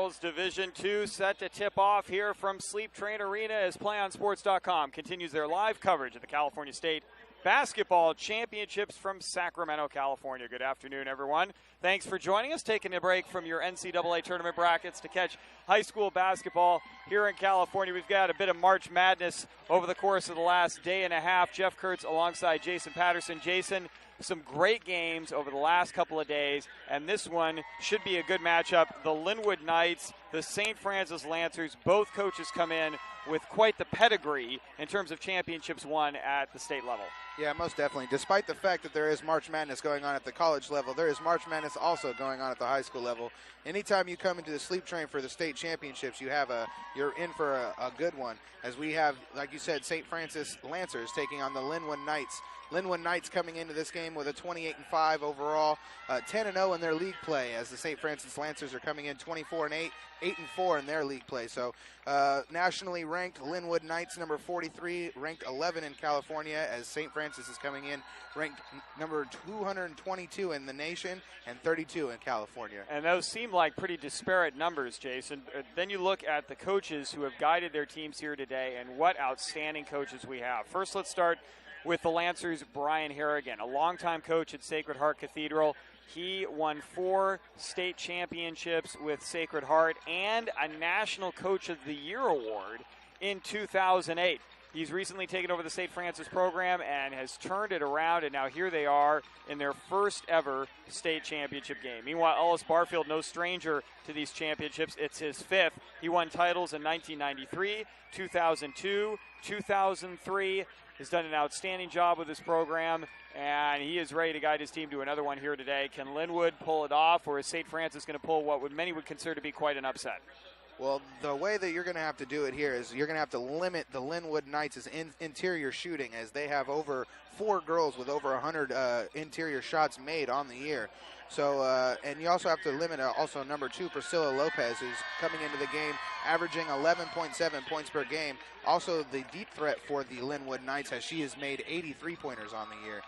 Girls Division II set to tip off here from Sleep Train Arena as PlayOnSports.com continues their live coverage of the California State Basketball Championships from Sacramento, California. Good afternoon, everyone. Thanks for joining us, taking a break from your NCAA tournament brackets to catch high school basketball here in California. We've got a bit of March Madness over the course of the last day and a half. Jeff Kurtz alongside Jason Patterson. Jason, some great games over the last couple of days, and this one should be a good matchup. The Lynwood Knights, the St. Francis Lancers, both coaches come in with quite the pedigree in terms of championships won at the state level. Yeah, most definitely. Despite the fact that there is March Madness going on at the college level, there is March Madness also going on at the high school level. Anytime you come into the Sleep Train for the state championships, you're in for a good one, as we have, like you said, St. Francis Lancers taking on the Lynwood Knights. Lynwood Knights coming into this game with a 28-5 overall, 10-0 in their league play, as the St. Francis Lancers are coming in 24-8, 8-4 in their league play. So nationally ranked Lynwood Knights, number 43, ranked 11 in California, as St. Francis is coming in ranked number 222 in the nation and 32 in California. And those seem like pretty disparate numbers, Jason. Then you look at the coaches who have guided their teams here today, and what outstanding coaches we have. First, let's start with the Lancers' Brian Harrigan, a longtime coach at Sacred Heart Cathedral. He won 4 state championships with Sacred Heart and a National Coach of the Year award in 2008. He's recently taken over the St. Francis program and has turned it around, and now here they are in their first ever state championship game. Meanwhile, Ellis Barfield, no stranger to these championships. It's his 5th. He won titles in 1993, 2002, 2003. Has done an outstanding job with this program, and he is ready to guide his team to another one here today. Can Lynwood pull it off, or is St. Francis going to pull what many would consider to be quite an upset? Well, the way that you're going to have to do it here is you're going to have to limit the Lynwood Knights' interior shooting, as they have over 4 girls with over 100 interior shots made on the year. So, and you also have to limit also number 2, Priscilla Lopez, who's coming into the game averaging 11.7 points per game. Also the deep threat for the Lynwood Knights, as she has made 83 pointers on the year.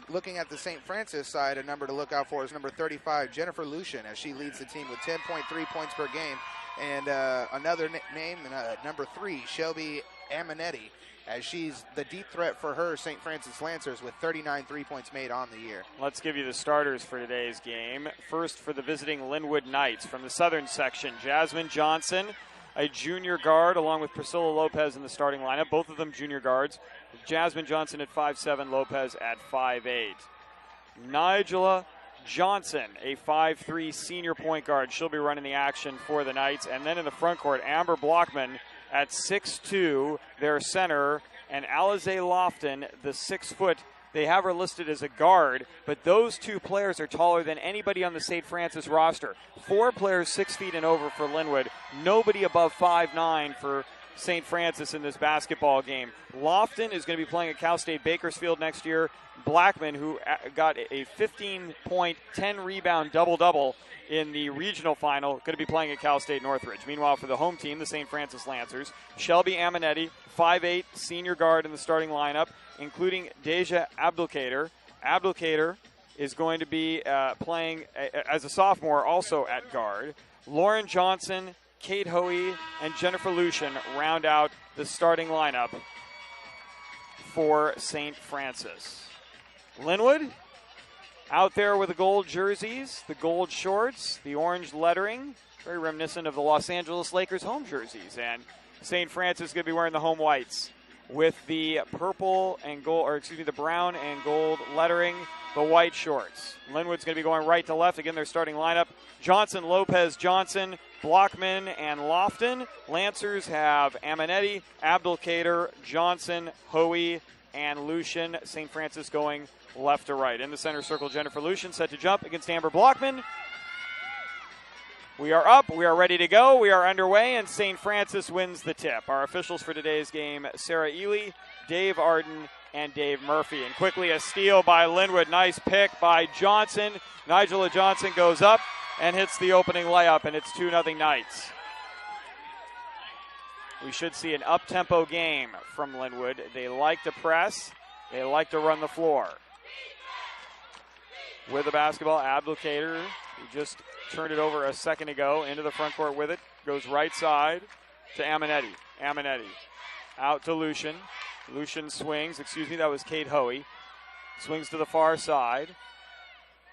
Looking at the St. Francis side, a number to look out for is number 35, Jennifer Lucian, as she leads the team with 10.3 points per game. And another name, number 3, Shelby Aminetti, as she's the deep threat for her St. Francis Lancers with 39 3-points made on the year. Let's give you the starters for today's game. First, for the visiting Lynwood Knights from the southern section, Jasmine Johnson, a junior guard, along with Priscilla Lopez in the starting lineup, both of them junior guards. Jasmine Johnson at 5'7", Lopez at 5'8". Nigella Johnson, a 5'3" senior point guard. She'll be running the action for the Knights. And then in the front court, Amber Blockman at 6'2", their center, and Alize Lofton, the 6-foot. They have her listed as a guard, but those 2 players are taller than anybody on the St. Francis roster. 4 players 6 feet and over for Lynwood. Nobody above 5'9" for St. Francis in this basketball game. Lofton is going to be playing at Cal State Bakersfield next year. Blackman, who got a 15-point, 10-rebound double-double in the regional final, going to be playing at Cal State Northridge. Meanwhile, for the home team, the St. Francis Lancers, Shelby Aminetti, 5'8", senior guard in the starting lineup, including Deja Abdelkader. Abdelkader is going to be playing as a sophomore also at guard. Lauren Johnson, Kate Hoey, and Jennifer Lucian round out the starting lineup for St. Francis. Lynwood out there with the gold jerseys, the gold shorts, the orange lettering, very reminiscent of the Los Angeles Lakers home jerseys. And St. Francis is going to be wearing the home whites with the purple and gold, or excuse me, the brown and gold lettering, the white shorts. Lynwood's going to be going right to left. Again, their starting lineup: Johnson, Lopez, Johnson, Blockman, and Lofton. Lancers have Aminetti, Abdelkader, Johnson, Hoey, and Lucian. St. Francis going left to right. In the center circle, Jennifer Lucian set to jump against Amber Blockman. We are up. We are ready to go. We are underway, and St. Francis wins the tip. Our officials for today's game: Sarah Ely, Dave Arden, and Dave Murphy. And quickly, a steal by Lynwood. Nice pick by Johnson. Nigella Johnson goes up and hits the opening layup, and it's 2-0 Knights. We should see an up-tempo game from Lynwood. They like to press. They like to run the floor. With the basketball, Abdelkader who just turned it over a second ago, into the front court with it. Goes right side to Aminetti. Aminetti out to Lucian. Lucian swings. That was Kate Hoey. Swings to the far side.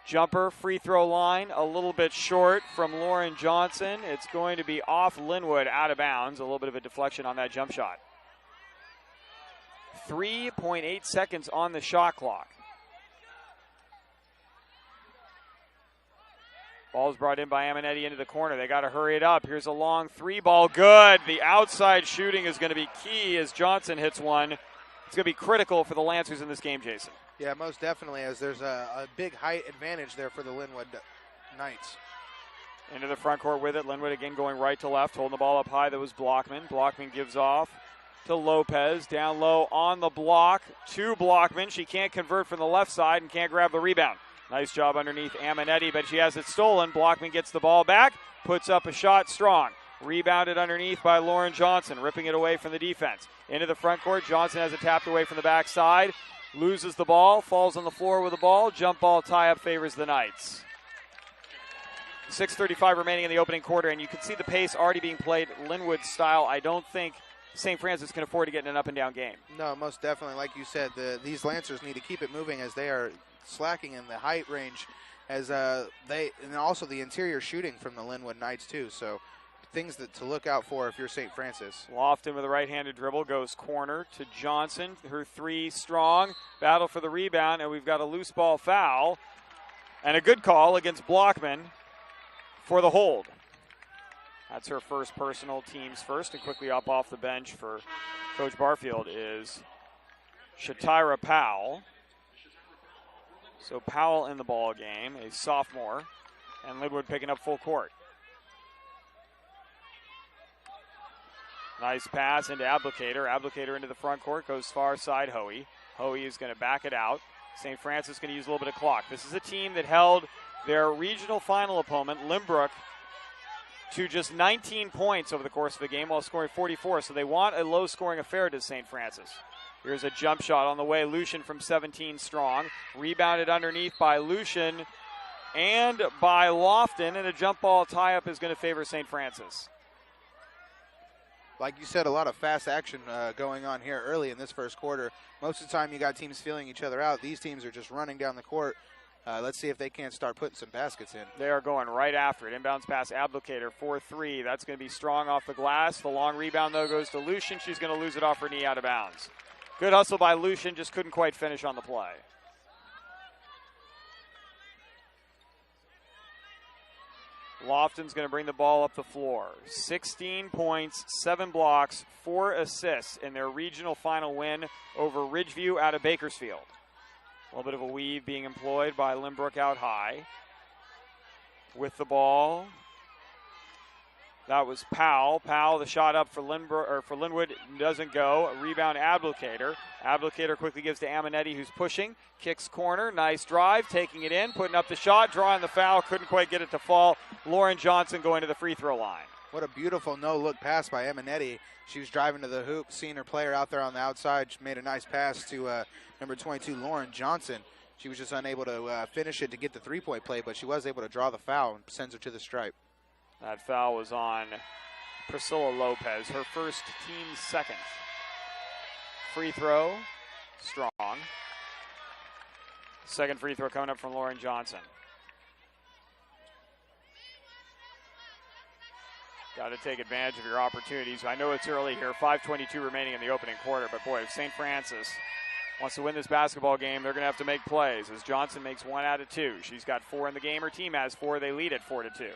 Jumper, free throw line, a little bit short from Lauren Johnson. It's going to be off Lynwood, out of bounds. A little bit of a deflection on that jump shot. 3.8 seconds on the shot clock. Ball's brought in by Aminetti into the corner. They got to hurry it up. Here's a long three ball. Good. The outside shooting is going to be key as Johnson hits one. It's going to be critical for the Lancers in this game, Jason. Yeah, most definitely, as there's a big height advantage there for the Lynwood Knights. Into the front court with it. Lynwood again going right to left, holding the ball up high. That was Blockman. Blockman gives off to Lopez. Down low on the block to Blockman. She can't convert from the left side and can't grab the rebound. Nice job underneath Aminetti, but she has it stolen. Blockman gets the ball back, puts up a shot strong. Rebounded underneath by Lauren Johnson, ripping it away from the defense. Into the front court. Johnson has it tapped away from the backside. Loses the ball, falls on the floor with the ball. Jump ball tie-up favors the Knights. 6:35 remaining in the opening quarter, and you can see the pace already being played Lynwood style. I don't think St. Francis can afford to get in an up-and-down game. No, most definitely. Like you said, these Lancers need to keep it moving as they are slacking in the height range, as and also the interior shooting from the Lynwood Knights too. So things to look out for if you're St. Francis. Lofton with a right-handed dribble goes corner to Johnson. Her three strong. Battle for the rebound, and we've got a loose ball foul. And a good call against Blockman for the hold. That's her first personal, team's first. And quickly up off the bench for Coach Barfield is Shatira Powell. So Powell in the ball game, a sophomore. And Lynwood picking up full court. Nice pass into Applicator. Applicator into the front court, goes far side Hoey. Hoey is going to back it out. St. Francis going to use a little bit of clock. This is a team that held their regional final opponent, Limbrook, to just 19 points over the course of the game while scoring 44. So they want a low-scoring affair to St. Francis. Here's a jump shot on the way. Lucian from 17 strong. Rebounded underneath by Lucian and by Lofton. And a jump ball tie-up is going to favor St. Francis. Like you said, a lot of fast action going on here early in this first quarter. Most of the time you got teams feeling each other out. These teams are just running down the court. Let's see if they can't start putting some baskets in. They are going right after it. Inbounds pass, Applicator, 4-3. That's going to be strong off the glass. The long rebound, though, goes to Lucian. She's going to lose it off her knee out of bounds. Good hustle by Lucian, just couldn't quite finish on the play. Lofton's going to bring the ball up the floor. 16 points, 7 blocks, 4 assists in their regional final win over Ridgeview out of Bakersfield. A little bit of a weave being employed by Lynbrook out high. With the ball, that was Powell. Powell, the shot up for Lynwood doesn't go. A rebound, Applicator. Applicator quickly gives to Aminetti, who's pushing. Kicks corner, nice drive, taking it in, putting up the shot, drawing the foul, couldn't quite get it to fall. Lauren Johnson going to the free throw line. What a beautiful no-look pass by Aminetti. She was driving to the hoop, seeing her player out there on the outside. She made a nice pass to number 22, Lauren Johnson. She was just unable to finish it to get the three-point play, but she was able to draw the foul and sends her to the stripe. That foul was on Priscilla Lopez, her first, team's second. Free throw, strong. Second free throw coming up from Lauren Johnson. Got to take advantage of your opportunities. I know it's early here, 5:22 remaining in the opening quarter, but boy, if St. Francis wants to win this basketball game, they're going to have to make plays as Johnson makes 1 out of 2. She's got 4 in the game. Her team has 4. They lead at 4-2.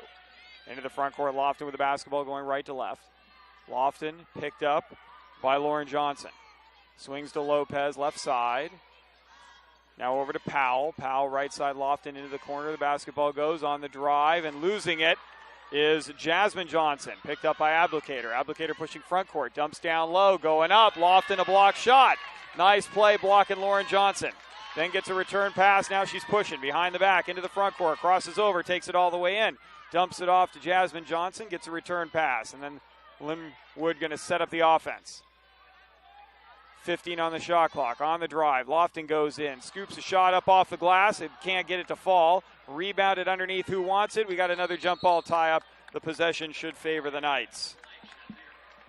Into the front court, Lofton with the basketball going right to left. Lofton picked up by Lauren Johnson. Swings to Lopez, left side. Now over to Powell. Powell right side, Lofton into the corner. The basketball goes on the drive, and losing it is Jasmine Johnson. Picked up by Applicator. Applicator pushing front court. Dumps down low, going up. Lofton a block shot. Nice play blocking Lauren Johnson. Then gets a return pass. Now she's pushing behind the back into the front court. Crosses over, takes it all the way in. Dumps it off to Jasmine Johnson, gets a return pass, and then Lynwood going to set up the offense. 15 on the shot clock. On the drive, Lofton goes in, scoops a shot up off the glass. It can't get it to fall. Rebounded underneath. Who wants it? We got another jump ball tie-up. The possession should favor the Knights.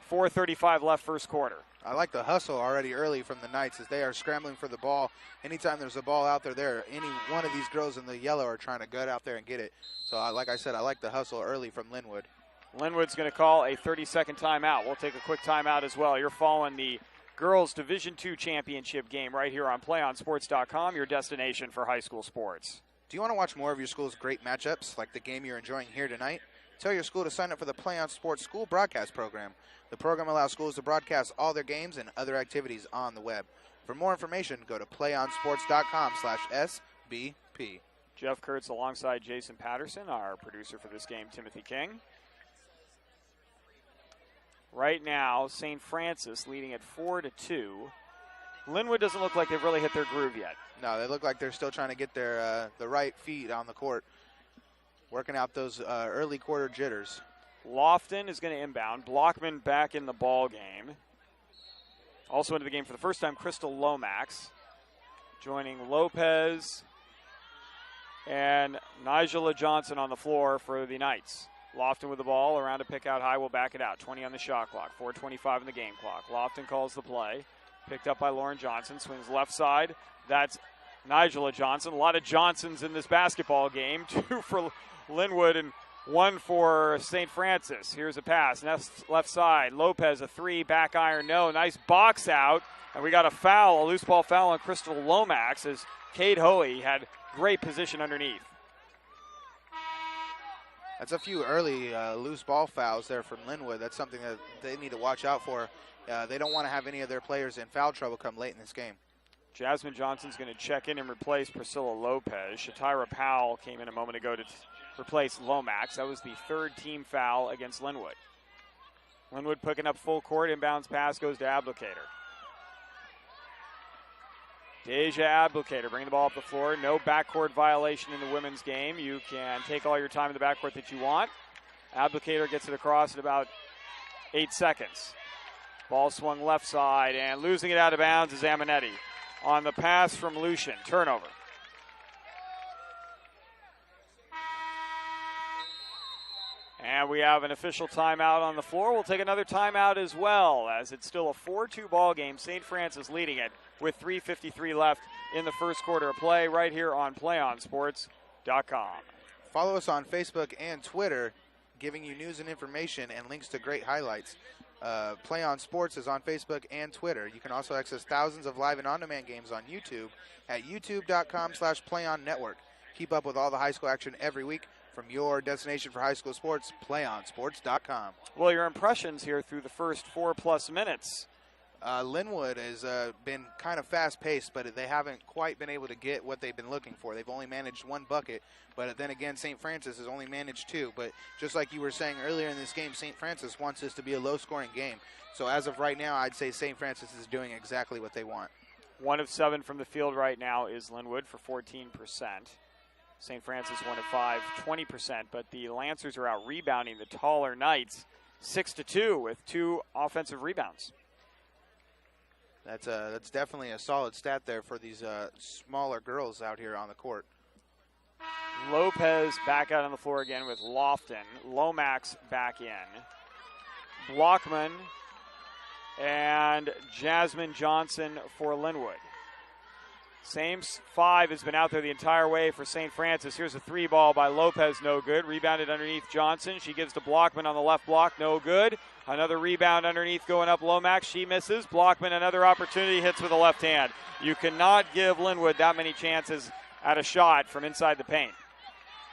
4:35 left first quarter. I like the hustle already early from the Knights as they are scrambling for the ball. Anytime there's a ball out there, any one of these girls in the yellow are trying to gut out there and get it. So, like I said, I like the hustle early from Lynwood. Lynwood's going to call a 30-second timeout. We'll take a quick timeout as well. You're following the Girls Division II Championship game right here on PlayOnSports.com, your destination for high school sports. Do you want to watch more of your school's great matchups, like the game you're enjoying here tonight? Tell your school to sign up for the Play on Sports School Broadcast Program. The program allows schools to broadcast all their games and other activities on the web. For more information, go to playonsports.com/SBP. Jeff Kurtz alongside Jason Patterson, our producer for this game, Timothy King. Right now, St. Francis leading at 4-2. Lynwood doesn't look like they've really hit their groove yet. No, they look like they're still trying to get their the right feet on the court, working out those early quarter jitters. Lofton is going to inbound. Blockman back in the ball game. Also into the game for the first time, Crystal Lomax, joining Lopez and Nigella Johnson on the floor for the Knights. Lofton with the ball, around to pick out high, will back it out. 20 on the shot clock, 4:25 in the game clock. Lofton calls the play. Picked up by Lauren Johnson, swings left side. That's Nigella Johnson. A lot of Johnsons in this basketball game. 2 for Lynwood and 1 for St. Francis. Here's a pass, left side. Lopez, a 3, back iron, no. Nice box out, and we got a foul, a loose ball foul on Crystal Lomax as Cade Hoey had great position underneath. That's a few early loose ball fouls there from Lynwood. That's something that they need to watch out for. They don't want to have any of their players in foul trouble come late in this game. Jasmine Johnson's going to check in and replace Priscilla Lopez. Shatira Powell came in a moment ago to replace Lomax. That was the 3rd team foul against Lynwood. Lynwood picking up full court. Inbounds pass goes to Ablocator. Deja Ablocator bringing the ball up the floor. No backcourt violation in the women's game. You can take all your time in the backcourt that you want. Ablocator gets it across in about 8 seconds. Ball swung left side, and losing it out of bounds is Aminetti. On the pass from Lucian. Turnover. And we have an official timeout on the floor. We'll take another timeout as well, as it's still a 4-2 ball game. St. Francis leading it with 3:53 left in the first quarter of play right here on PlayOnSports.com. Follow us on Facebook and Twitter, giving you news and information and links to great highlights. Play on Sports is on Facebook and Twitter. You can also access thousands of live and on-demand games on YouTube at youtube.com/playonnetwork. Keep up with all the high school action every week from your destination for high school sports, playonsports.com. Well, your impressions here through the first 4+ minutes. Lynwood has been kind of fast-paced, but they haven't quite been able to get what they've been looking for. They've only managed 1 bucket, but then again, St. Francis has only managed 2. But just like you were saying earlier in this game, St. Francis wants this to be a low-scoring game. So as of right now, I'd say St. Francis is doing exactly what they want. 1 of 7 from the field right now is Lynwood for 14%. St. Francis 1 of 5, 20%, but the Lancers are out rebounding the taller Knights 6-2 with 2 offensive rebounds. That's definitely a solid stat there for these smaller girls out here on the court. Lopez back out on the floor again with Lofton. Lomax back in. Blockman and Jasmine Johnson for Lynwood. Same 5 has been out there the entire way for St. Francis. Here's a 3 ball by Lopez, no good. Rebounded underneath Johnson. She gives to Blockman on the left block, no good. Another rebound underneath going up Lomax. She misses. Blockman, another opportunity, hits with a left hand. You cannot give Lynwood that many chances at a shot from inside the paint.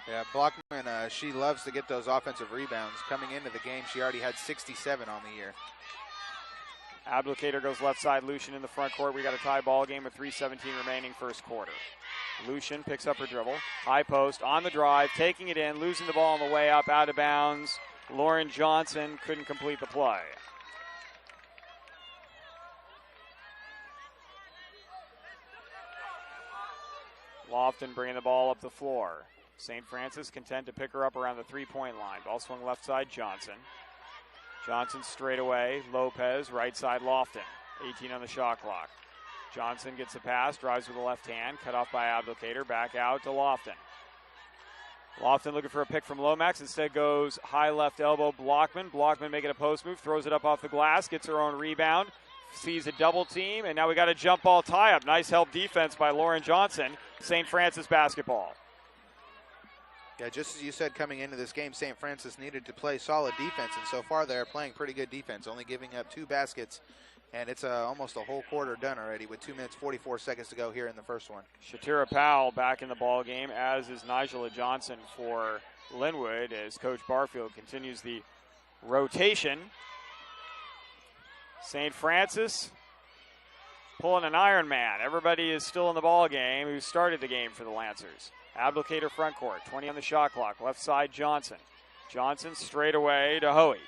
Yeah, Blockman, she loves to get those offensive rebounds. Coming into the game, she already had 67 on the year. Ablocator goes left side. Lucian in the front court. We got a tie ball game with 3:17 remaining first quarter. Lucian picks up her dribble. High post on the drive, taking it in, losing the ball on the way up, out of bounds. Lauren Johnson couldn't complete the play. Lofton bringing the ball up the floor. St. Francis content to pick her up around the 3-point line. Ball swung left side, Johnson. Johnson straight away. Lopez, right side, Lofton. 18 on the shot clock. Johnson gets the pass, drives with the left hand, cut off by Abdelkader, back out to Lofton. Lofton looking for a pick from Lomax, instead goes high left elbow Blockman. Blockman making a post move, throws it up off the glass, gets her own rebound, sees a double team, and now we got a jump ball tie-up. Nice help defense by Lauren Johnson. St. Francis basketball. Yeah, just as you said coming into this game, St. Francis needed to play solid defense, and so far they're playing pretty good defense, only giving up 2 baskets, and it's almost a whole quarter done already with 2 minutes, 44 seconds to go here in the first one. Shatira Powell back in the ball game, as is Nigella Johnson for Lynwood, as Coach Barfield continues the rotation. St. Francis pulling an Iron Man. Everybody is still in the ball game who started the game for the Lancers. Abdelkader front court, 20 on the shot clock. Left side Johnson. Johnson straight away to Hoey.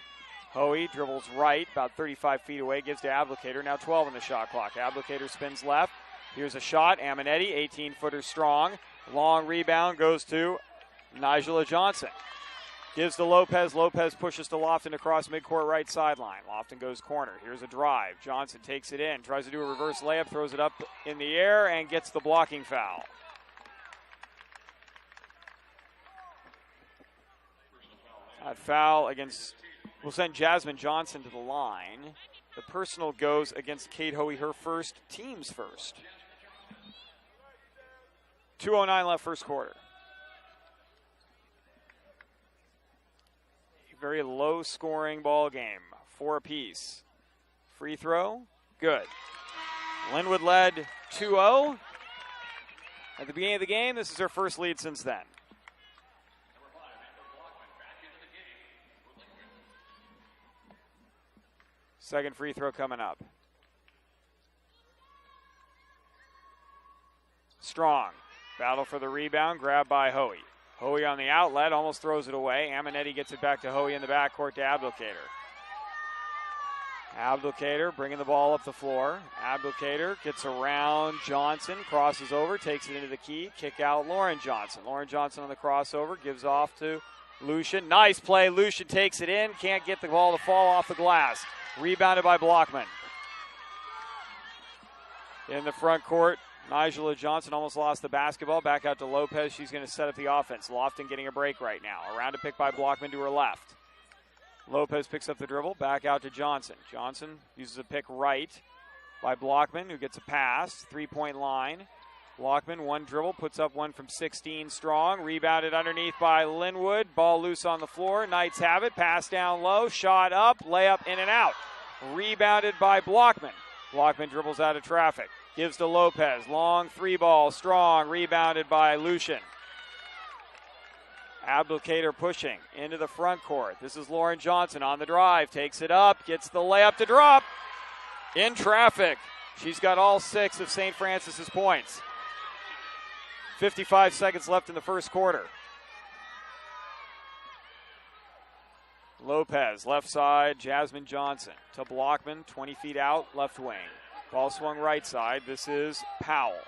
Hoey dribbles right, about 35 feet away, gives to Abdelkader, now 12 on the shot clock. Abdelkader spins left. Here's a shot. Aminetti, 18-footer strong. Long rebound goes to Nigella Johnson. Gives to Lopez. Lopez pushes to Lofton across midcourt right sideline. Lofton goes corner. Here's a drive. Johnson takes it in, tries to do a reverse layup, throws it up in the air, and gets the blocking foul. That foul against will send Jasmine Johnson to the line. The personal goes against Kate Hoey, her first, team's first. 2:09 left first quarter. Very low-scoring ball game. 4 apiece. Free throw, good. Lynwood led 2-0 at the beginning of the game. This is her first lead since then. Second free throw coming up. Strong. Battle for the rebound. Grabbed by Hoey. Hoey on the outlet. Almost throws it away. Aminetti gets it back to Hoey in the backcourt to Abdelkader. Abdelkader bringing the ball up the floor. Abdelkader gets around Johnson. Crosses over. Takes it into the key. Kick out Lauren Johnson. Lauren Johnson on the crossover. Gives off to Lucian. Nice play. Lucian takes it in. Can't get the ball to fall off the glass. Rebounded by Blockman. In the front court, Nigella Johnson almost lost the basketball. Back out to Lopez. She's going to set up the offense. Lofton getting a break right now. Around a pick by Blockman to her left. Lopez picks up the dribble. Back out to Johnson. Johnson uses a pick right by Blockman, who gets a pass. 3-point line. Blockman, one dribble, puts up one from 16 strong. Rebounded underneath by Lynwood. Ball loose on the floor. Knights have it. Pass down low. Shot up. Layup in and out. Rebounded by Blockman. Blockman dribbles out of traffic. Gives to Lopez. Long 3-ball. Strong. Rebounded by Lucian. Abdelkader pushing into the front court. This is Lauren Johnson on the drive. Takes it up. Gets the layup to drop. In traffic. She's got all 6 of St. Francis's points. 55 seconds left in the first quarter. Lopez, left side, Jasmine Johnson to Blockman, 20 feet out, left wing. Ball swung right side. This is Powell.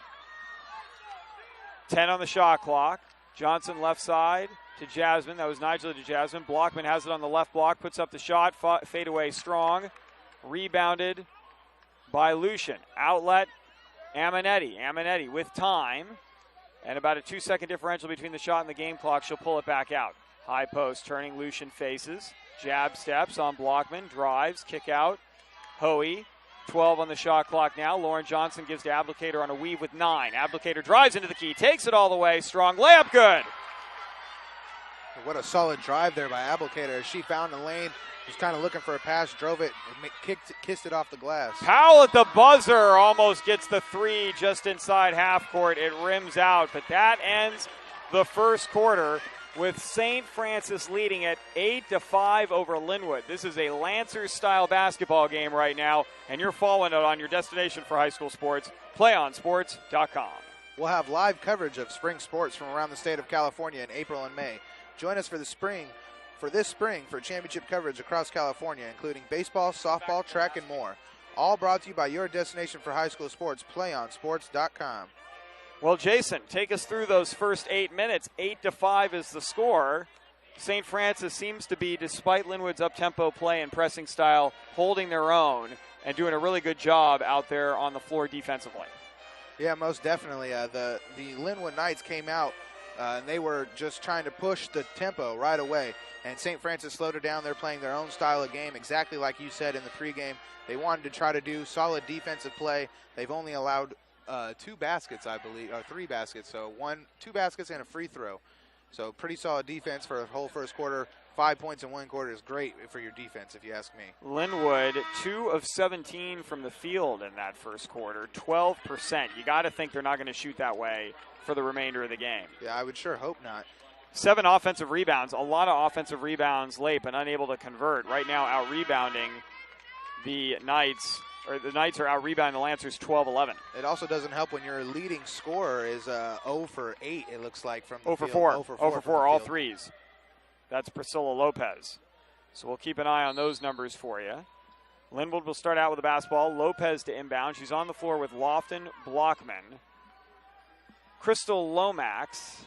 10 on the shot clock. Johnson left side to Jasmine. That was Nigella to Jasmine. Blockman has it on the left block, puts up the shot, fade away strong. Rebounded by Lucian. Outlet, Aminetti. Aminetti with time. And about a 2-second differential between the shot and the game clock. She'll pull it back out. High post, turning Lucian faces. Jab steps on Blockman, drives, kick out. Hoey, 12 on the shot clock now. Lauren Johnson gives to Abdelkader on a weave with 9. Abdelkader drives into the key, takes it all the way. Strong layup, good. What a solid drive there by Abdelkader as she found the lane. Was kind of looking for a pass, drove it, kissed it off the glass. Powell at the buzzer almost gets the 3 just inside half court. It rims out, but that ends the first quarter with St. Francis leading at 8-5 over Lynwood. This is a Lancers-style basketball game right now, and you're following it on your destination for high school sports, playonsports.com. We'll have live coverage of spring sports from around the state of California in April and May. Join us for this spring for championship coverage across California, including baseball, softball, track, and more. All brought to you by your destination for high school sports, playonsports.com. Well, Jason, take us through those first 8 minutes. 8-5 is the score. St. Francis seems to be, despite Lynwood's up-tempo play and pressing style, holding their own. and doing a really good job out there on the floor defensively. Yeah, most definitely. The Lynwood Knights came out, and they were just trying to push the tempo right away. And St. Francis slowed it down. They're playing their own style of game, exactly like you said in the pregame. They wanted to try to do solid defensive play. They've only allowed 2 baskets, I believe, or 3 baskets. So 2 baskets and a free throw. So pretty solid defense for the whole first quarter. 5 points in 1 quarter is great for your defense, if you ask me. Lynwood, 2 of 17 from the field in that first quarter, 12%. You got to think they're not going to shoot that way for the remainder of the game. Yeah, I would sure hope not. 7 offensive rebounds, a lot of offensive rebounds late, but unable to convert. Right now, out-rebounding the Knights, or the Knights are out-rebounding the Lancers 12-11. It also doesn't help when your leading scorer is 0 for 8, it looks like, from the 0 for field. 4. 0 for 4, 0 for 4, all threes. That's Priscilla Lopez. So we'll keep an eye on those numbers for you. Lynwood will start out with the basketball. Lopez to inbound. She's on the floor with Lofton, Blockman, Crystal Lomax,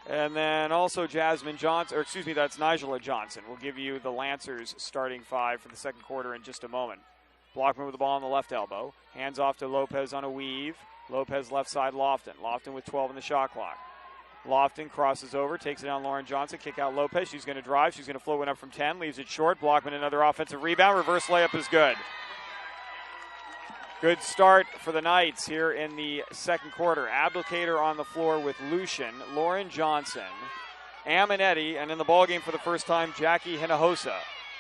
and then also Jasmine Johnson, or excuse me, that's Nigella Johnson. We'll give you the Lancers starting 5 for the second quarter in just a moment. Blockman with the ball on the left elbow. Hands off to Lopez on a weave. Lopez left side Lofton. Lofton with 12 in the shot clock. Lofton crosses over, takes it on Lauren Johnson, kick out Lopez. She's going to drive. She's going to float one up from 10, leaves it short. Blockman another offensive rebound. Reverse layup is good. Good start for the Knights here in the second quarter. Abdicator on the floor with Lucian, Lauren Johnson, Aminetti, and in the ballgame for the first time, Jackie Hinojosa.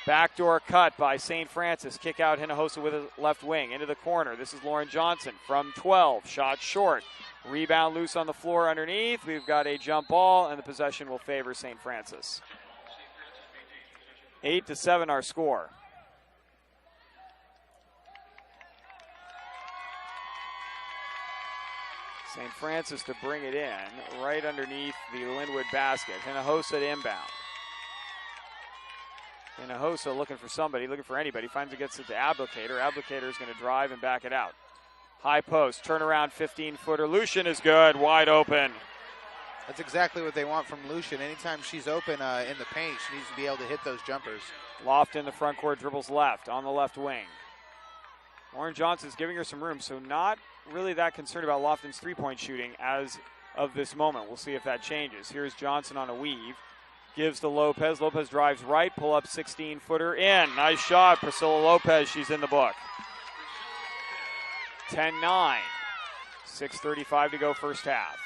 Backdoor cut by St. Francis. Kick out Hinojosa with a left wing into the corner. This is Lauren Johnson from 12. Shot short. Rebound loose on the floor underneath. We've got a jump ball, and the possession will favor St. Francis. 8-7 our score. St. Francis to bring it in right underneath the Lynwood basket. Hinojosa to inbound. Hinojosa looking for somebody, looking for anybody. Finds it, gets it to Abdicator. Abdicator is going to drive and back it out. High post, turnaround 15-footer. Lucian is good, wide open. That's exactly what they want from Lucian. Anytime she's open in the paint, she needs to be able to hit those jumpers. Loft in the front court, dribbles left on the left wing. Lauren Johnson's giving her some room, so not really that concerned about Lofton's three-point shooting as of this moment. We'll see if that changes. Here's Johnson on a weave. Gives to Lopez. Lopez drives right, pull up 16-footer in. Nice shot, Priscilla Lopez. She's in the book. 10-9. 6:35 to go first half.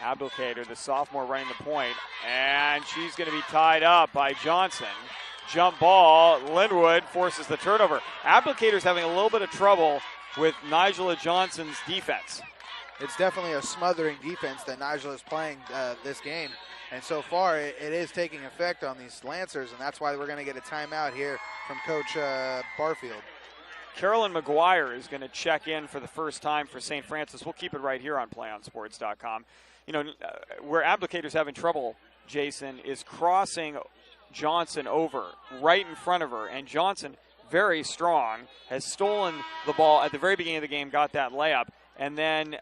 Abdicator, the sophomore, running the point, and she's going to be tied up by Johnson. Jump ball. Lynwood forces the turnover. Abdicator's having a little bit of trouble with Nigella Johnson's defense. It's definitely a smothering defense that Nigella is playing this game. And so far, it is taking effect on these Lancers, and that's why we're going to get a timeout here from Coach Barfield. Carolyn McGuire is going to check in for the first time for St. Francis. We'll keep it right here on PlayOnSports.com. You know, where Abdicator's having trouble, Jason, is crossing Johnson over right in front of her. And Johnson, very strong, has stolen the ball at the very beginning of the game, got that layup, and then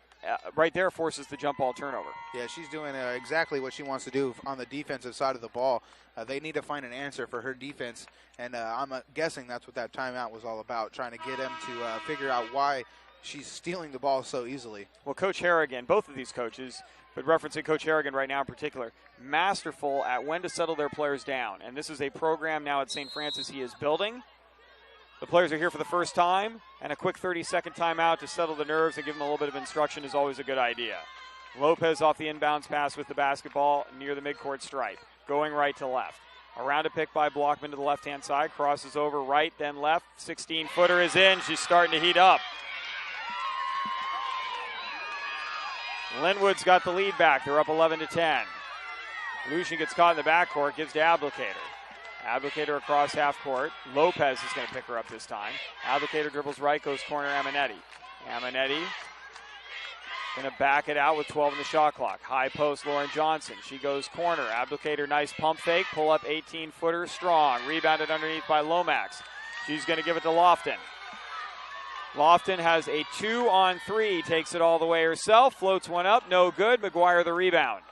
right there forces the jump ball turnover. Yeah, she's doing exactly what she wants to do on the defensive side of the ball. They need to find an answer for her defense, and I'm guessing that's what that timeout was all about, trying to get them to figure out why she's stealing the ball so easily. Well, Coach Harrigan, both of these coaches, but referencing Coach Harrigan right now in particular, masterful at when to settle their players down. And this is a program now at St. Francis he is building. The players are here for the first time, and a quick 30-second timeout to settle the nerves and give them a little bit of instruction is always a good idea. Lopez off the inbounds pass with the basketball near the midcourt stripe, going right to left. Around a pick by Blockman to the left-hand side, crosses over right, then left. 16-footer is in. She's starting to heat up. Lynwood's got the lead back. They're up 11-10. Lucian gets caught in the backcourt, gives to Abdicator. Abdicator across half court. Lopez is going to pick her up this time. Abdicator dribbles right, goes corner Aminetti. Aminetti going to back it out with 12 in the shot clock. High post Lauren Johnson. She goes corner. Abdicator, nice pump fake. Pull up 18-footer strong. Rebounded underneath by Lomax. She's going to give it to Lofton. Lofton has a 2-on-3. Takes it all the way herself. Floats one up. No good. McGuire the rebound.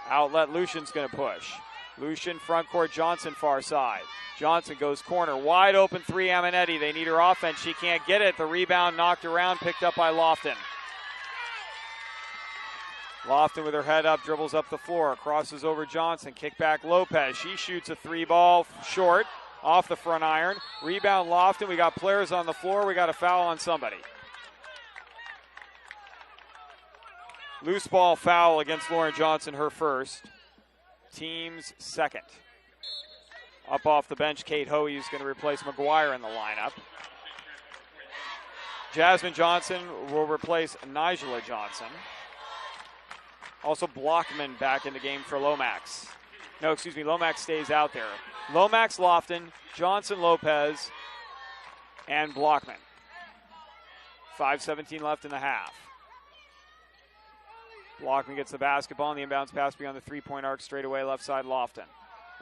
Outlet Lucian's going to push. Lucian front court, Johnson far side. Johnson goes corner, wide open three, Aminetti. They need her offense. She can't get it. The rebound knocked around, picked up by Lofton. Lofton with her head up, dribbles up the floor, crosses over Johnson, kick back Lopez. She shoots a three ball short, off the front iron. Rebound Lofton. We got players on the floor. We got a foul on somebody. Loose ball foul against Lauren Johnson, her first. Team's second. Up off the bench, Kate Hoey is going to replace McGuire in the lineup. Jasmine Johnson will replace Nigella Johnson. Also Blockman back in the game for Lomax. No, excuse me, Lomax stays out there. Lomax, Lofton, Johnson, Lopez, and Blockman. 5:17 left in the half. Blockman gets the basketball, and the inbounds pass beyond the three-point arc straight away, left side, Lofton.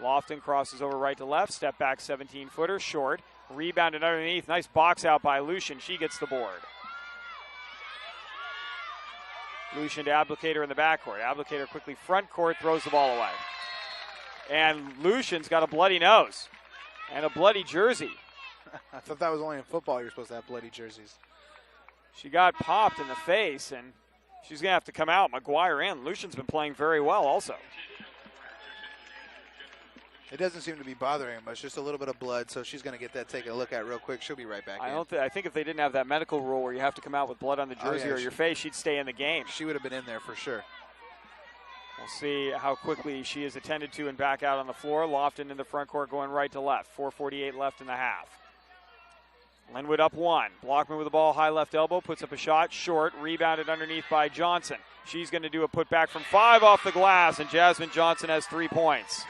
Lofton crosses over right to left, step back 17-footer, short. Rebounded underneath, nice box out by Lucian. She gets the board. Lucian to Applicator in the backcourt. Applicator quickly front court, throws the ball away. And Lucian's got a bloody nose and a bloody jersey. I thought that was only in football you're supposed to have bloody jerseys. She got popped in the face, and she's going to have to come out. McGuire and Lucian's been playing very well also. It doesn't seem to be bothering him much, just a little bit of blood, so she's going to get that taken a look at real quick. She'll be right back in. I think if they didn't have that medical rule where you have to come out with blood on the jersey or your face, she'd stay in the game. She would have been in there for sure. We'll see how quickly she is attended to and back out on the floor. Lofton in the front court going right to left. 4:48 left in the half. Lynwood up one. Blockman with the ball, high left elbow, puts up a shot, short, rebounded underneath by Johnson. She's going to do a putback from 5 off the glass, and Jasmine Johnson has 3 points.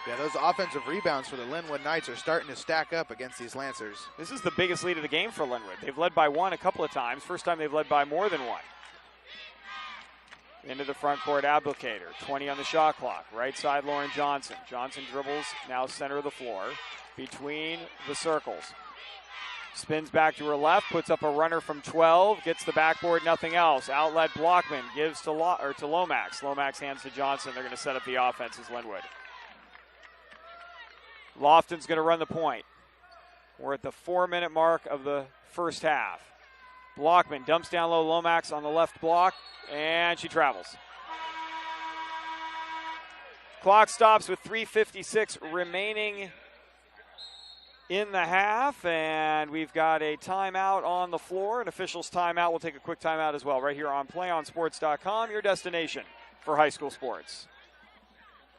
Yeah, those offensive rebounds for the Lynwood Knights are starting to stack up against these Lancers. This is the biggest lead of the game for Lynwood. They've led by 1 a couple of times. First time they've led by more than 1. Into the front court, Applicator. 20 on the shot clock. Right side, Lauren Johnson. Johnson dribbles, now center of the floor, between the circles. Spins back to her left, puts up a runner from 12, gets the backboard, nothing else. Outlet Blockman gives to Lomax. Lomax hands to Johnson. They're going to set up the offense as Lynwood. Lofton's going to run the point. We're at the 4-minute mark of the first half. Blockman dumps down low, Lomax on the left block, and she travels. Clock stops with 3:56 remaining in the half, and we've got a timeout on the floor. An official's timeout. We'll take a quick timeout as well right here on PlayOnSports.com, your destination for high school sports.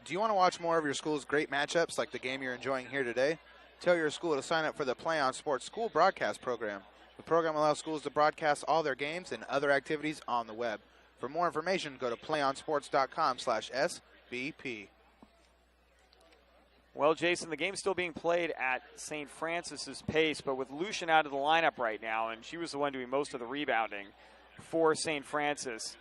Do you want to watch more of your school's great matchups like the game you're enjoying here today? Tell your school to sign up for the Play On Sports School Broadcast Program. The program allows schools to broadcast all their games and other activities on the web. For more information, go to playonsports.com/SBP. Well, Jason, the game's still being played at St. Francis's pace, but with Lucian out of the lineup right now, and she was the one doing most of the rebounding for St. Francis,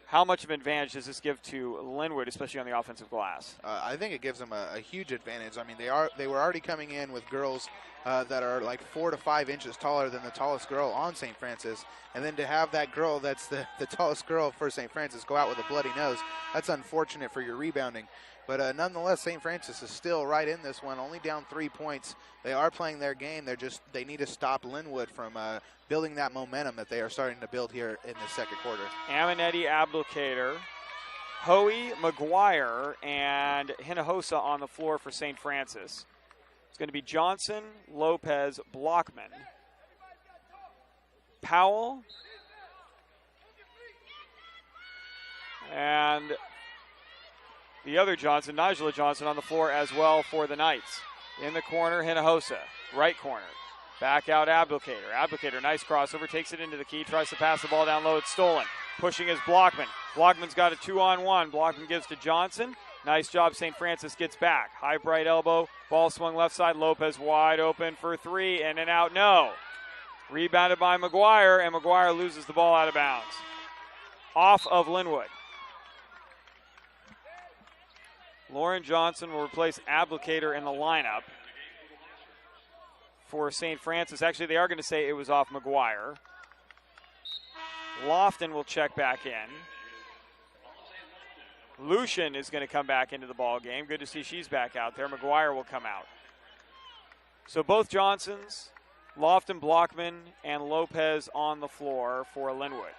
how much of an advantage does this give to Lynwood, especially on the offensive glass? I think it gives them a huge advantage. I mean, they were already coming in with girls that are like 4 to 5 inches taller than the tallest girl on St. Francis, and then to have that girl that's the tallest girl for St. Francis go out with a bloody nose, that's unfortunate for your rebounding. But nonetheless, St. Francis is still right in this one, only down 3 points. They are playing their game. They need to stop Lynwood from building that momentum that they are starting to build here in the second quarter. Aminetti, Applicator, Hoey, McGuire, and Hinojosa on the floor for St. Francis. It's going to be Johnson, Lopez, Blockman, Powell, and the other Johnson, Nigella Johnson, on the floor as well for the Knights. In the corner, Hinojosa, right corner. Back out, Applicator. Applicator, nice crossover, takes it into the key, tries to pass the ball down low. It's stolen. Pushing is Blockman. Blockman's got a 2-on-1. Blockman gives to Johnson. Nice job, St. Francis gets back. High, bright elbow. Ball swung left side. Lopez wide open for 3. In and out, no. Rebounded by McGuire, and McGuire loses the ball out of bounds. Off of Lynwood. Lauren Johnson will replace Applicator in the lineup for St. Francis. Actually, they are going to say it was off McGuire. Lofton will check back in. Lucian is going to come back into the ball game. Good to see she's back out there. McGuire will come out. So both Johnsons, Lofton, Blockman, and Lopez on the floor for Lynwood.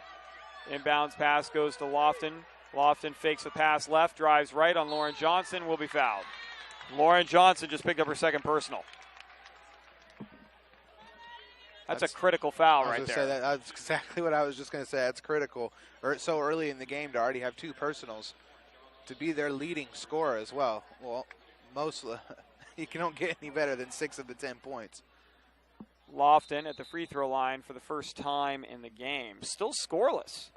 Inbounds pass goes to Lofton. Lofton fakes the pass left, drives right on Lauren Johnson, will be fouled. Lauren Johnson just picked up her second personal. That's a critical foul right there. That's exactly what I was just going to say. That's critical. So early in the game to already have two personals, to be their leading scorer as well. Well, you don't get any better than 6 of the 10 points. Lofton at the free throw line for the first time in the game. Still scoreless.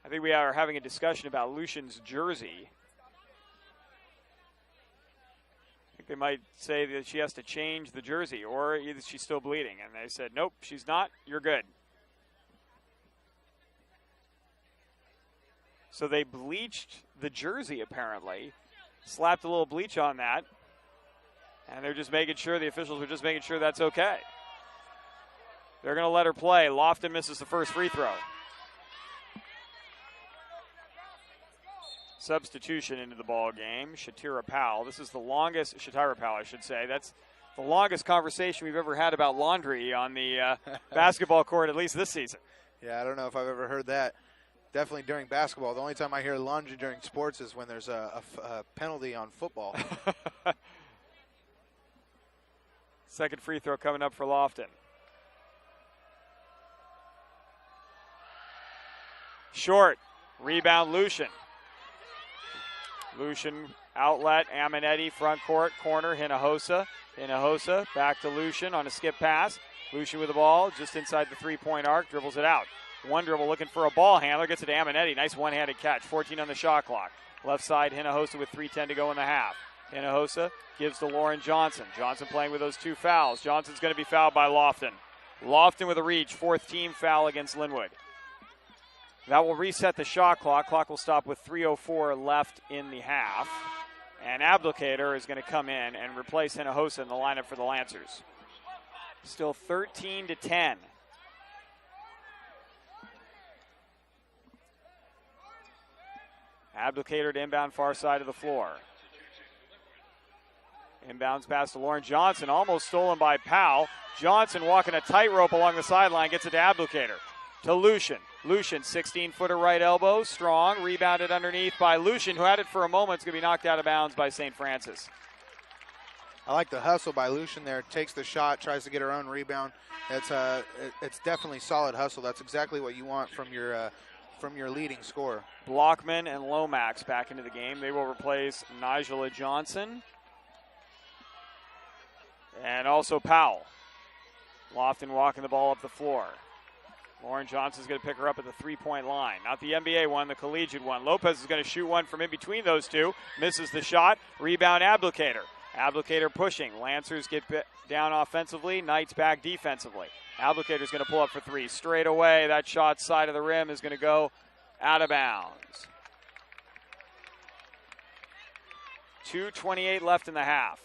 I think we are having a discussion about Lucian's jersey. I think they might say that she has to change the jersey, or either she's still bleeding. And they said, nope, she's not. You're good. So they bleached the jersey, apparently. Slapped a little bleach on that. And they're just making sure, the officials are just making sure that's okay. They're going to let her play. Lofton misses the first free throw. Substitution into the ball game. Shatira Powell. This is the longest, Shatira Powell, I should say. That's the longest conversation we've ever had about laundry on the basketball court, at least this season. Yeah, I don't know if I've ever heard that. Definitely during basketball. The only time I hear laundry during sports is when there's a penalty on football. Second free throw coming up for Lofton. Short. Rebound, Lucian. Lucian outlet, Aminetti, front court, corner, Hinojosa. Hinojosa back to Lucian on a skip pass. Lucian with the ball just inside the three-point arc, dribbles it out. One dribble looking for a ball handler, gets it to Aminetti. Nice one-handed catch, 14 on the shot clock. Left side, Hinojosa with 3:10 to go in the half. Hinojosa gives to Lauren Johnson. Johnson playing with those two fouls. Johnson's going to be fouled by Lofton. Lofton with a reach, fourth team foul against Lynwood. That will reset the shot clock. Clock will stop with 3:04 left in the half. And Abdelkader is going to come in and replace Hinojosa in the lineup for the Lancers. Still 13-10. Abdelkader to inbound far side of the floor. Inbounds pass to Lauren Johnson, almost stolen by Powell. Johnson walking a tightrope along the sideline, gets it to Abdelkader. To Lucian. Lucian, 16-footer right elbow, strong, rebounded underneath by Lucian, who had it for a moment. It's going to be knocked out of bounds by St. Francis. I like the hustle by Lucian there. Takes the shot, tries to get her own rebound. It's definitely solid hustle. That's exactly what you want from your leading scorer. Blockman and Lomax back into the game. They will replace Nigella Johnson and also Powell. Lofton walking the ball up the floor. Lauren Johnson's going to pick her up at the three-point line. Not the NBA one, the collegiate one. Lopez is going to shoot one from in between those two. Misses the shot. Rebound, Abdelkader. Abdelkader pushing. Lancers get down offensively. Knights back defensively. Abdelkader's going to pull up for three. Straight away, that shot side of the rim is going to go out of bounds. 2:28 left in the half.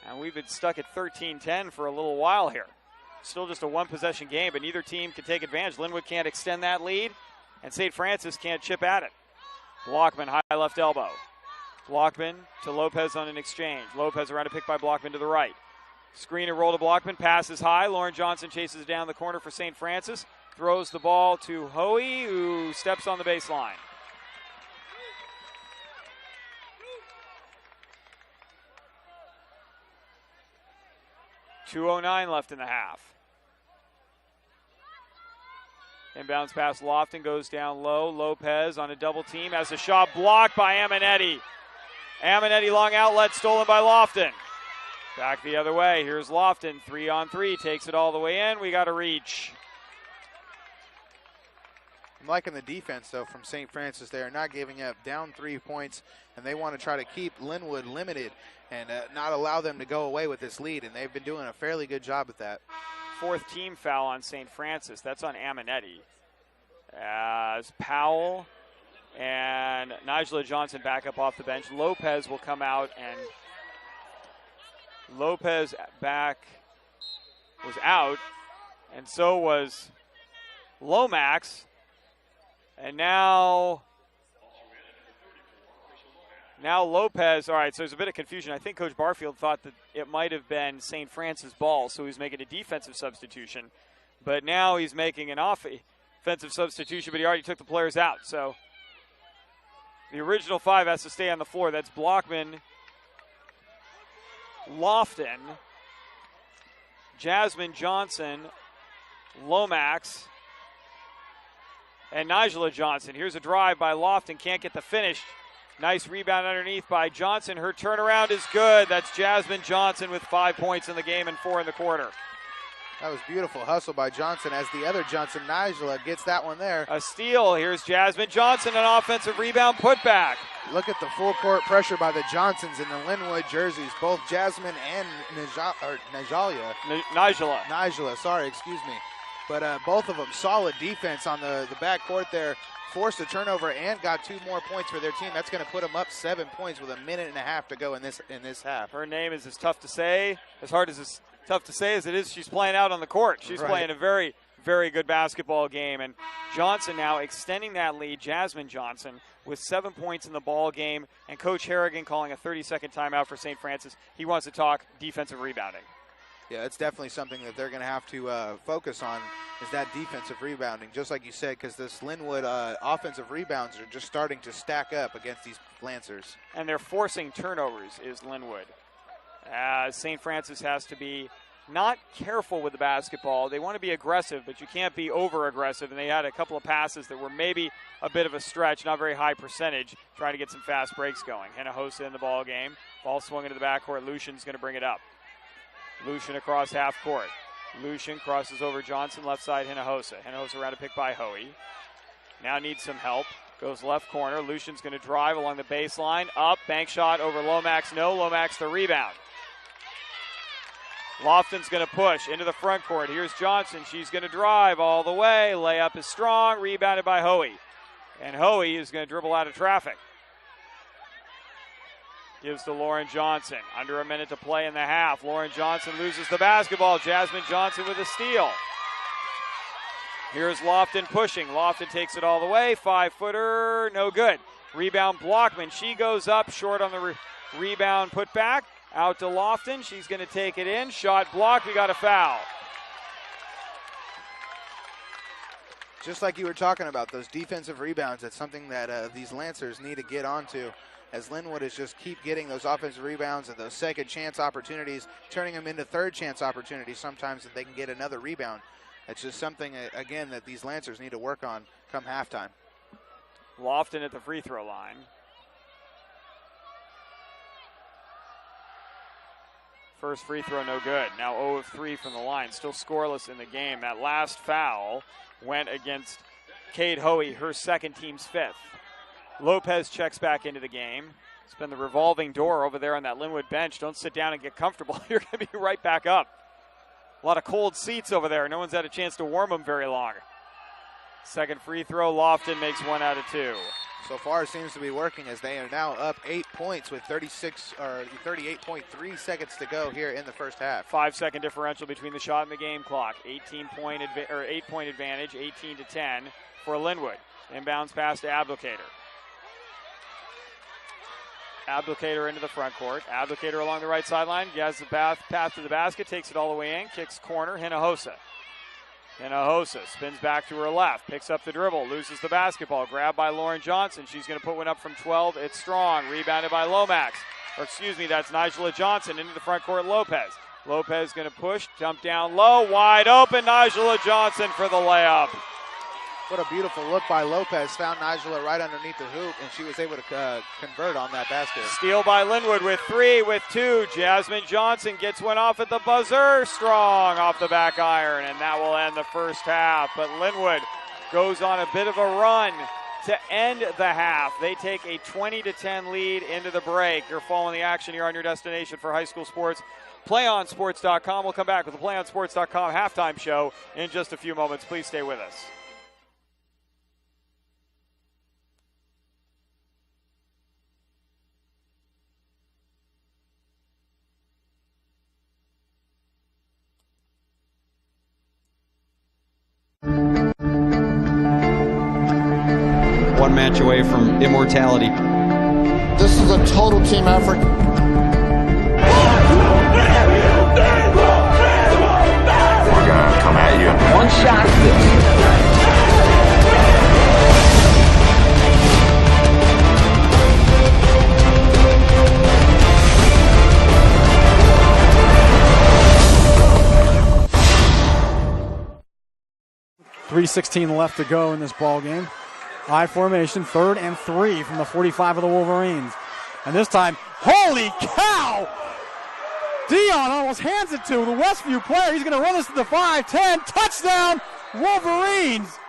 And we've been stuck at 13-10 for a little while here. Still just a one-possession game, but neither team can take advantage. Lynwood can't extend that lead, and St. Francis can't chip at it. Blockman, high left elbow. Blockman to Lopez on an exchange. Lopez around a pick by Blockman to the right. Screen and roll to Blockman, passes high. Lauren Johnson chases it down the corner for St. Francis. Throws the ball to Hoey, who steps on the baseline. .209 left in the half. Inbounds pass Lofton, goes down low. Lopez on a double team, has a shot blocked by Aminetti. Aminetti long outlet stolen by Lofton. Back the other way, here's Lofton, 3-on-3, takes it all the way in. We got a reach. I'm liking the defense, though, from St. Francis. They are not giving up, down 3 points, and they want to try to keep Lynwood limited and not allow them to go away with this lead, and they've been doing a fairly good job at that. Fourth team foul on St. Francis. That's on Aminetti. As Powell and Nigella Johnson back up off the bench. Lopez will come out, and Lopez back was out, and so was Lomax. And now Lopez, all right, so there's a bit of confusion. I think Coach Barfield thought that it might have been St. Francis' ball, so he's making a defensive substitution. But now he's making an offensive substitution, but he already took the players out. So the original 5 has to stay on the floor. That's Blockman, Lofton, Jasmine Johnson, Lomax, and Nigella Johnson. Here's a drive by Lofton, can't get the finish. Nice rebound underneath by Johnson. Her turnaround is good. That's Jasmine Johnson with 5 points in the game and 4 in the quarter. That was beautiful hustle by Johnson as the other Johnson, Nigella, gets that one there. A steal. Here's Jasmine Johnson, an offensive rebound putback. Look at the full court pressure by the Johnsons in the Lynwood jerseys. Both Jasmine and Nigella, sorry, excuse me. But both of them solid defense on the backcourt there. Forced a turnover and got 2 more points for their team. That's going to put them up 7 points with a minute and a half to go in this half. Her name is tough to say as it is she's playing out on the court. She's playing a very, very good basketball game. And Johnson now extending that lead, Jasmine Johnson, with 7 points in the ball game. And Coach Harrigan calling a 30-second timeout for St. Francis. He wants to talk defensive rebounding. Yeah, it's definitely something that they're going to have to focus on is that defensive rebounding, just like you said, because this Lynwood offensive rebounds are just starting to stack up against these Lancers. And they're forcing turnovers is Lynwood. St. Francis has to be not careful with the basketball. They want to be aggressive, but you can't be over-aggressive. And they had a couple of passes that were maybe a bit of a stretch, not very high percentage, trying to get some fast breaks going. Hinojosa in the ball game. Ball swung into the backcourt. Lucian's going to bring it up. Lucian across half court. Lucian crosses over Johnson, left side Hinojosa. Hinojosa around a pick by Hoey. Now needs some help. Goes left corner. Lucian's going to drive along the baseline. Up, bank shot over Lomax. No, Lomax the rebound. Lofton's going to push into the front court. Here's Johnson. She's going to drive all the way. Layup is strong. Rebounded by Hoey. And Hoey is going to dribble out of traffic. Gives to Lauren Johnson. Under a minute to play in the half. Lauren Johnson loses the basketball. Jasmine Johnson with a steal. Here's Lofton pushing. Lofton takes it all the way. 5-footer, no good. Rebound Blockman. She goes up short on the rebound put back. Out to Lofton. She's going to take it in. Shot blocked. We got a foul. Just like you were talking about, those defensive rebounds, that's something that these Lancers need to get onto, as Lynwood is just keep getting those offensive rebounds and those second chance opportunities, turning them into third chance opportunities sometimes that they can get another rebound. It's just something, again, that these Lancers need to work on come halftime. Lofton at the free throw line. First free throw, no good. Now 0 of 3 from the line. Still scoreless in the game. That last foul went against Cade Hoey, her second, team's 5th. Lopez checks back into the game. It's been the revolving door over there on that Lynwood bench. Don't sit down and get comfortable. You're going to be right back up. A lot of cold seats over there. No one's had a chance to warm them very long. Second free throw, Lofton makes 1 out of 2. So far it seems to be working as they are now up 8 points with 38.3 seconds to go here in the first half. 5-second differential between the shot and the game clock. 8-point advantage, 18-10 for Lynwood. Inbounds pass to Abdelkader. Abdelkader into the front court. Abdelkader along the right sideline. He has the path to the basket, takes it all the way in, kicks corner, Hinojosa. Hinojosa spins back to her left, picks up the dribble, loses the basketball. Grabbed by Lauren Johnson. She's going to put one up from 12. It's strong. Rebounded by Lomax. That's Nigella Johnson into the front court, Lopez. Lopez going to push, dump down low, wide open. Nigella Johnson for the layup. What a beautiful look by Lopez. Found Nigella right underneath the hoop, and she was able to convert on that basket. Steal by Lynwood with 3, with 2. Jasmine Johnson gets one off at the buzzer. Strong off the back iron, and that will end the first half. But Lynwood goes on a bit of a run to end the half. They take a 20-10 lead into the break. You're following the action here on your destination for high school sports. PlayOnSports.com. We'll come back with the PlayOnSports.com halftime show in just a few moments. Please stay with us. one match away from immortality. This is a total team effort. We're gonna come at you. One shot this. 3:16 left to go in this ball game. I formation, 3rd and 3 from the 45 of the Wolverines. And this time, holy cow! Dion almost hands it to the Westview player. He's going to run this to the 5-10. Touchdown, Wolverines!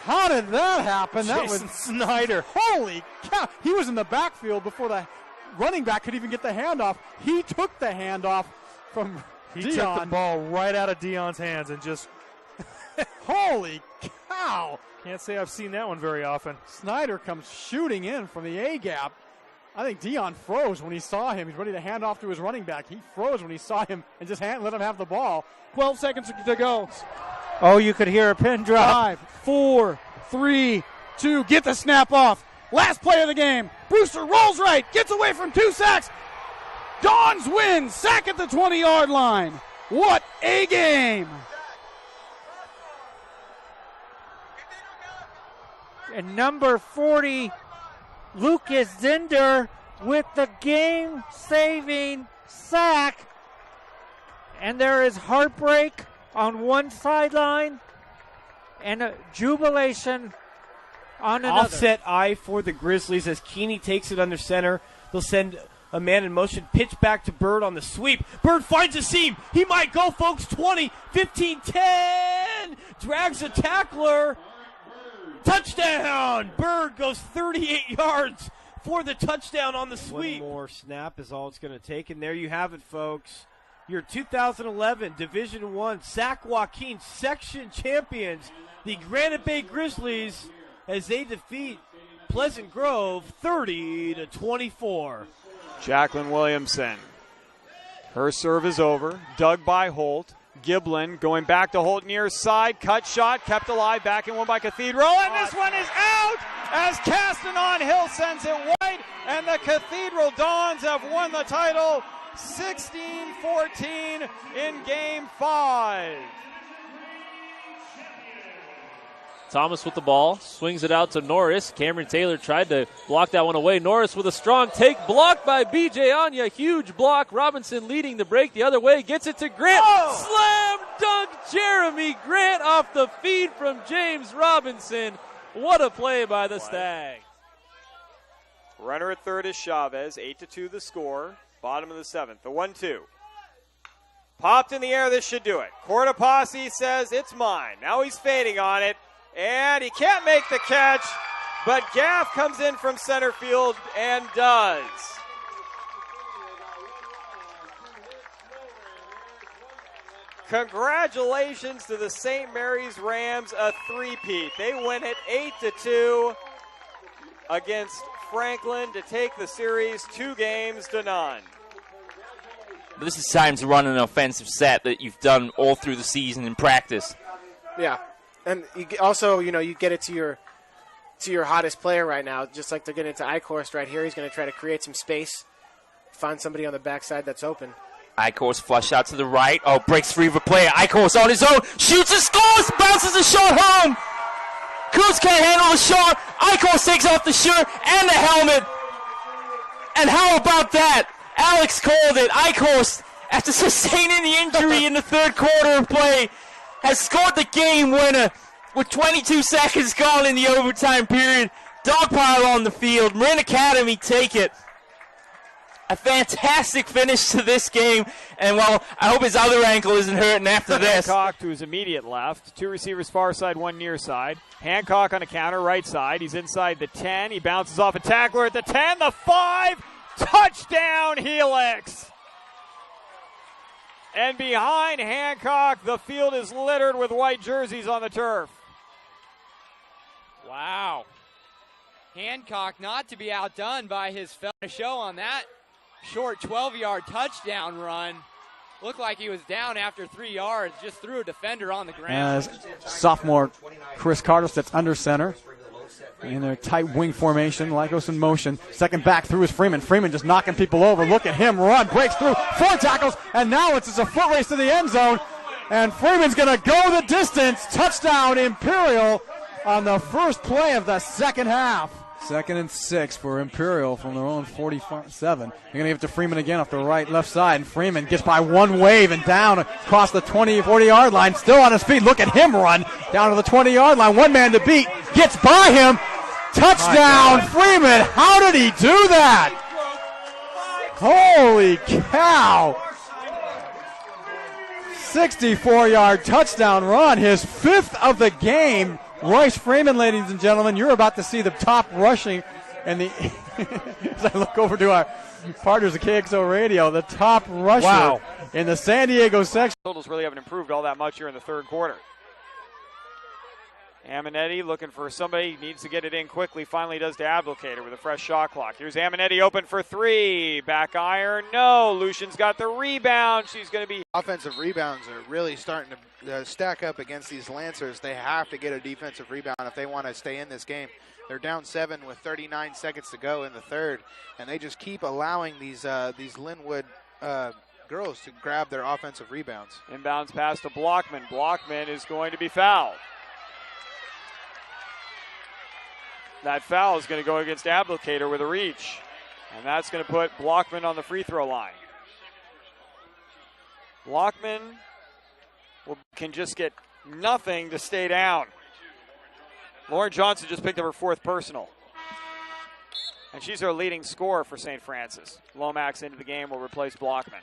How did that happen? That was Snyder. Holy cow! He was in the backfield before the running back could even get the handoff. He took the handoff from Dion. He took the ball right out of Dion's hands and just... Holy cow! Can't say I've seen that one very often. Snyder comes shooting in from the A-gap. I think Dion froze when he saw him. He's ready to hand off to his running back. He froze when he saw him and just let him have the ball. 12 seconds to go. Oh, you could hear a pin drop. 5, 4, 3, 2. Get the snap off. Last play of the game. Brewster rolls right. Gets away from 2 sacks. Dons win. Sack at the 20-yard line. What a game. And number 40, Lucas Zinder with the game-saving sack. And there is heartbreak on one sideline and a jubilation on another. Offset eye for the Grizzlies as Keeney takes it under center. They'll send a man in motion, pitch back to Bird on the sweep. Bird finds a seam. He might go, folks. 20, 15, 10. Drags a tackler. Touchdown! Bird goes 38 yards for the touchdown on the sweep. One more snap is all it's going to take, and there you have it, folks. Your 2011 Division I Sac Joaquin section champions, the Granite Bay Grizzlies, as they defeat Pleasant Grove 30-24. Jacqueline Williamson. Her serve is over. Dug by Holt. Giblin going back to Holt near side. Cut shot. Kept alive. Back and one by Cathedral. And this one is out as Castanon Hill sends it wide. And the Cathedral Dons have won the title 16-14 in Game 5. Thomas with the ball, swings it out to Norris. Cameron Taylor tried to block that one away. Norris with a strong take, blocked by B.J. Anya. Huge block. Robinson leading the break the other way, gets it to Grant. Slam dunk Jeremy Grant off the feed from James Robinson. What a play by the Stag. Runner at third is Chavez. 8-2 the score. Bottom of the 7th. The 1-2. Popped in the air. This should do it. Cortopassi says it's mine. Now he's fading on it. And he can't make the catch, but Gaff comes in from center field and does. Congratulations to the St. Mary's Rams, a three-peat. They win it 8-2 against Franklin to take the series 2-0. But this is time to run an offensive set that you've done all through the season in practice. Yeah. And you also, you get it to your hottest player right now, just like they're getting it to Eichhorst right here. He's going to try to create some space, find somebody on the backside that's open. Eichhorst flush out to the right. Oh, breaks free of a player. Eichhorst on his own, shoots and scores, bounces a shot home. Kuz can't handle the shot. Eichhorst takes off the shirt and the helmet. And how about that? Alex called it. Eichhorst, after sustaining the injury in the third quarter of play, has scored the game winner with 22 seconds gone in the overtime period. Dogpile on the field. Marin Academy take it. A fantastic finish to this game. And, well, I hope his other ankle isn't hurting after this. Hancock to his immediate left. 2 receivers far side, 1 near side. Hancock on a counter, right side. He's inside the 10. He bounces off a tackler at the 10. The 5. Touchdown, Helix. And behind Hancock, the field is littered with white jerseys on the turf. Wow. Hancock not to be outdone by his fellow show on that short 12-yard touchdown run. Looked like he was down after 3 yards, just threw a defender on the ground. As sophomore Chris Carter sits under center. in their tight wing formation. Lycos in motion. Second back through is Freeman. Freeman just knocking people over. Look at him run. Breaks through. 4 tackles. And now it's just a foot race to the end zone. And Freeman's going to go the distance. Touchdown Imperial on the first play of the second half. 2nd and 6 for Imperial from their own 47. They're going to give it to Freeman again off the left side. And Freeman gets by one wave and down across the 40-yard line. Still on his feet. Look at him run down to the 20-yard line. One man to beat. Gets by him. Touchdown Freeman. How did he do that? Holy cow. 64-yard touchdown run. His 5th of the game. Royce Freeman, ladies and gentlemen, you're about to see the top rushing and the as I look over to our partners at KXO Radio, the top rusher in the San Diego section. Totals really haven't improved all that much here in the third quarter. Aminetti looking for somebody, needs to get it in quickly, finally does to Abdelkader with a fresh shot clock. Here's Aminetti open for 3, back iron, no, Lucian's got the rebound, she's going to be... Offensive rebounds are really starting to stack up against these Lancers. They have to get a defensive rebound if they want to stay in this game. They're down 7 with 39 seconds to go in the third, and they just keep allowing these Lynwood girls to grab their offensive rebounds. Inbounds pass to Blockman. Blockman is going to be fouled. That foul is going to go against Abdelkader with a reach. And that's going to put Blockman on the free throw line. Blockman can just get nothing to stay down. Lauren Johnson just picked up her 4th personal. And she's our leading scorer for St. Francis. Lomax into the game will replace Blockman.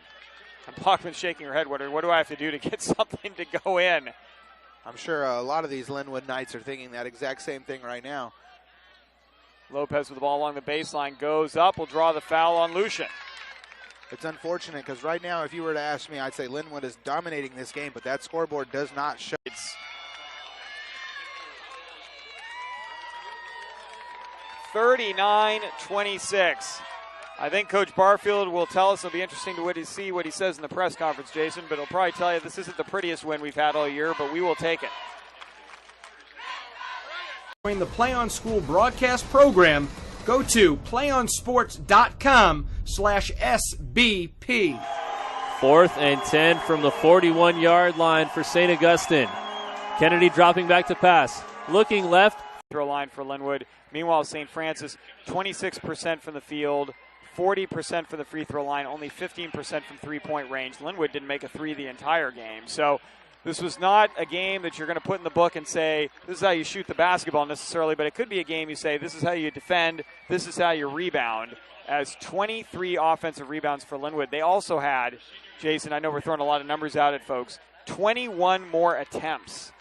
And Blockman's shaking her head, what do I have to do to get something to go in? I'm sure a lot of these Lynwood Knights are thinking that exact same thing right now. Lopez with the ball along the baseline, goes up, will draw the foul on Lucian. It's unfortunate because right now, if you were to ask me, I'd say Lynwood is dominating this game, but that scoreboard does not show. It's 39-26. I think Coach Barfield will tell us. It'll be interesting to see what he says in the press conference, Jason, but he'll probably tell you this isn't the prettiest win we've had all year, but we will take it. Join the Play On School broadcast program, go to playonsports.com/SBP. 4th and 10 from the 41-yard line for St. Augustine. Kennedy dropping back to pass. Looking left. Throw line for Lynwood. Meanwhile, St. Francis, 26% from the field, 40% from the free throw line, only 15% from three-point range. Lynwood didn't make a 3 the entire game. So this was not a game that you're going to put in the book and say, this is how you shoot the basketball necessarily, but it could be a game you say, this is how you defend, this is how you rebound. As 23 offensive rebounds for Lynwood. They also had, Jason, I know we're throwing a lot of numbers out at folks, 21 more attempts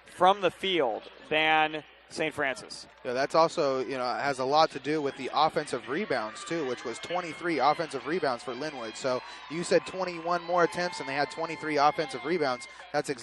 from the field than St. Francis. Yeah, that's also, has a lot to do with the offensive rebounds, too, which was 23 offensive rebounds for Lynwood. So you said 21 more attempts, and they had 23 offensive rebounds. That's exactly